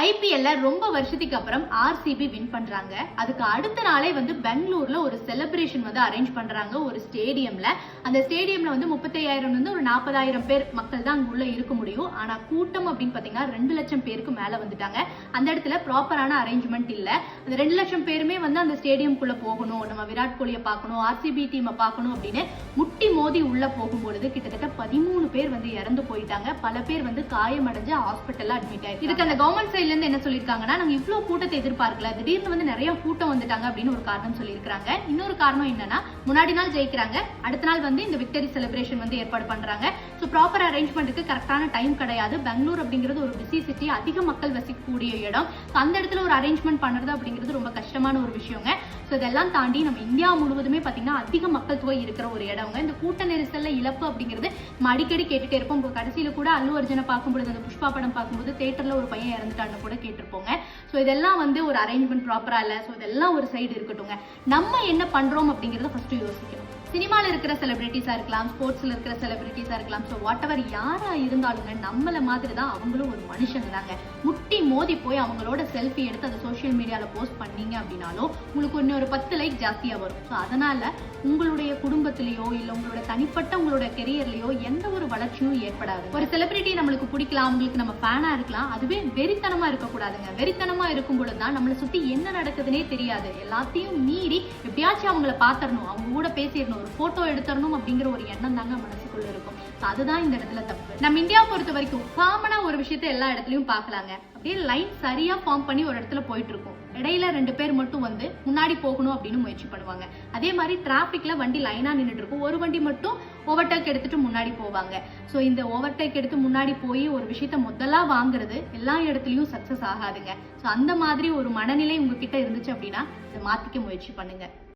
ஐபிஎல்ல ரொம்ப வருஷத்துக்கு அப்புறம் ஆர்சிபி வின் பண்றாங்க. அதுக்கு அடுத்த நாளே வந்து பெங்களூர்ல ஒரு செலிப்ரேஷன் வந்து அரேஞ்ச் பண்றாங்க ஒரு ஸ்டேடியம்ல. அந்த ஸ்டேடியம்ல வந்து 35,000 வந்து ஒரு 40,000 பேர் மக்கள் தான் அங்க உள்ள இருக்க முடியும். ஆனா கூட்டம் அப்படின்னு பாத்தீங்கன்னா 2 லட்சம் பேருக்கு மேல வந்துட்டாங்க. அந்த இடத்துல ப்ராப்பரான அரேஞ்ச்மெண்ட் இல்ல. அந்த 2 லட்சம் பேருமே வந்து அந்த ஸ்டேடியம்குள்ள போகணும், நம்ம விராட் கோலியை பார்க்கணும், ஆர்சிபி டீமை பார்க்கணும் அப்படின்னு முட்டி மோதி உள்ள போகும்பொழுது கிட்டத்தட்ட 13 பேர் வந்து இறந்து போயிட்டாங்க. பல பேர் வந்து காயமடைஞ்சு ஹாஸ்பிட்டல்ல அட்மிட் ஆயிருக்கு. இதுக்கு அந்த கவர்மெண்ட் சைட்ல இருந்து என்ன சொல்லிருக்காங்கன்னா, நாங்க இவ்வளவு கூட்டத்தை எதிர்பார்க்கல, திடீர்னு வந்து நிறைய கூட்டம் வந்துட்டாங்க அப்படின்னு ஒரு காரணம் சொல்லியிருக்காங்க. இன்னொரு காரணம் என்னன்னா, முன்னாடி நாள் ஜெயிக்கிறாங்க, அடுத்த நாள் வந்து இந்த விக்டரி செலிப்ரேஷன் வந்து ஏற்பாடு பண்றாங்க. சோ ப்ராப்பர் அரேஞ்ச்மெண்ட்டுக்கு கரெக்டான டைம் கிடையாது. பெங்களூர் அப்படிங்கிறது ஒரு பிஸி சிட்டி, அதிக மக்கள் வசிக்கக்கூடிய இடம். அந்த இடத்துல ஒரு அரேஞ்ச்மெண்ட் பண்றது அப்படிங்கிறது ரொம்ப கஷ்டமான ஒரு விஷயங்க. சோ இதெல்லாம் தாண்டி நம்ம இந்தியா முழுவதுமே பாத்தீங்கன்னா அதிக மக்கள் தொகை இருக்கிற ஒரு இடங்க. இந்த கூட்ட நெரிசல்ல இழப்பு அப்படிங்கிறது நம்ம அடிக்கடி கேட்டுட்டே இருப்போம். கடைசியில கூட அல்லு அர்ஜுனை பார்க்கும்போது, அந்த புஷ்பா படம் பார்க்கும்போது தியேட்டர்ல ஒரு பையன் இறந்துட்டான்னு கூட கேட்டிருப்போங்க. சோ இதெல்லாம் வந்து ஒரு அரேஞ்ச்மெண்ட் ப்ராப்பரா இல்ல. சோ இதெல்லாம் ஒரு சைடு இருக்கட்டும்ங்க. நம்ம என்ன பண்றோம் அப்படிங்கறத ஃபர்ஸ்ட் யோசிக்கணும். சினிமால இருக்கிற செலிபிரிட்டிஸா இருக்கலாம், ஸ்போர்ட்ஸ்ல இருக்கிற செலிபிரிட்டிஸா இருக்கலாம். சோ வாட் எவர் யாரா இருந்தாலுங்க நம்மள மாதிரி தான் அவங்களும் ஒரு மனுஷங்க தாங்க. முட்டி மோதி போய் அவங்களோட செல்ஃபி எடுத்து அதை சோஷியல் மீடியால போஸ்ட் பண்ணீங்க அப்படின்னாலும் உங்களுக்கு இன்னொரு 10 லைக் ஜாஸ்தியா வரும். ஸோ அதனால உங்களுடைய குடும்பத்திலேயோ இல்ல உங்களோட தனிப்பட்ட உங்களோட கெரியர்லயோ எந்த ஒரு வளர்ச்சியும் ஏற்படாது. ஒரு செலிபிரிட்டி நம்மளுக்கு பிடிக்கலாம், அவங்களுக்கு நம்ம ஃபேனா இருக்கலாம், அதுவே வெறித்தனமா இருக்கக்கூடாதுங்க. வெறித்தனமா இருக்கும் பொழுதுதான் நம்மளை சுத்தி என்ன நடக்குதுன்னே தெரியாது. எல்லாத்தையும் மீறி எப்படியாச்சும் அவங்கள பாத்திரணும், அவங்க கூட பேசிடணும், ஒரு போட்டோ எடுத்துடணும் அப்படிங்கிற ஒரு எண்ணம் தாங்க மனசுக்குள்ள இருக்கும். அதுதான் இந்த இடத்துல தப்பு. நம்ம இந்தியா பொறுத்த வரைக்கும் காமனா ஒரு விஷயத்த எல்லா இடத்துலயும் பாக்கலாங்க. அப்படியே லைன் சரியா ஃபார்ம் பண்ணி ஒரு இடத்துல போயிட்டு இருக்கும். இடையில 2 பேர் மட்டும் வந்து முன்னாடி போகணும் அப்படின்னு முயற்சி பண்ணுவாங்க. அதே மாதிரி டிராபிக்ல வண்டி லைனா நின்றுட்டு இருக்கும், ஒரு வண்டி மட்டும் ஓவர்டேக் எடுத்துட்டு முன்னாடி போவாங்க. சோ இந்த ஓவர்டேக் எடுத்து முன்னாடி போய் ஒரு விஷயத்த முதல்ல வாங்குறது எல்லா இடத்துலயும் சக்சஸ் ஆகாதுங்க. சோ அந்த மாதிரி ஒரு மனநிலை உங்ககிட்ட இருந்துச்சு அப்படின்னா அதை மாத்திக்க முயற்சி பண்ணுங்க.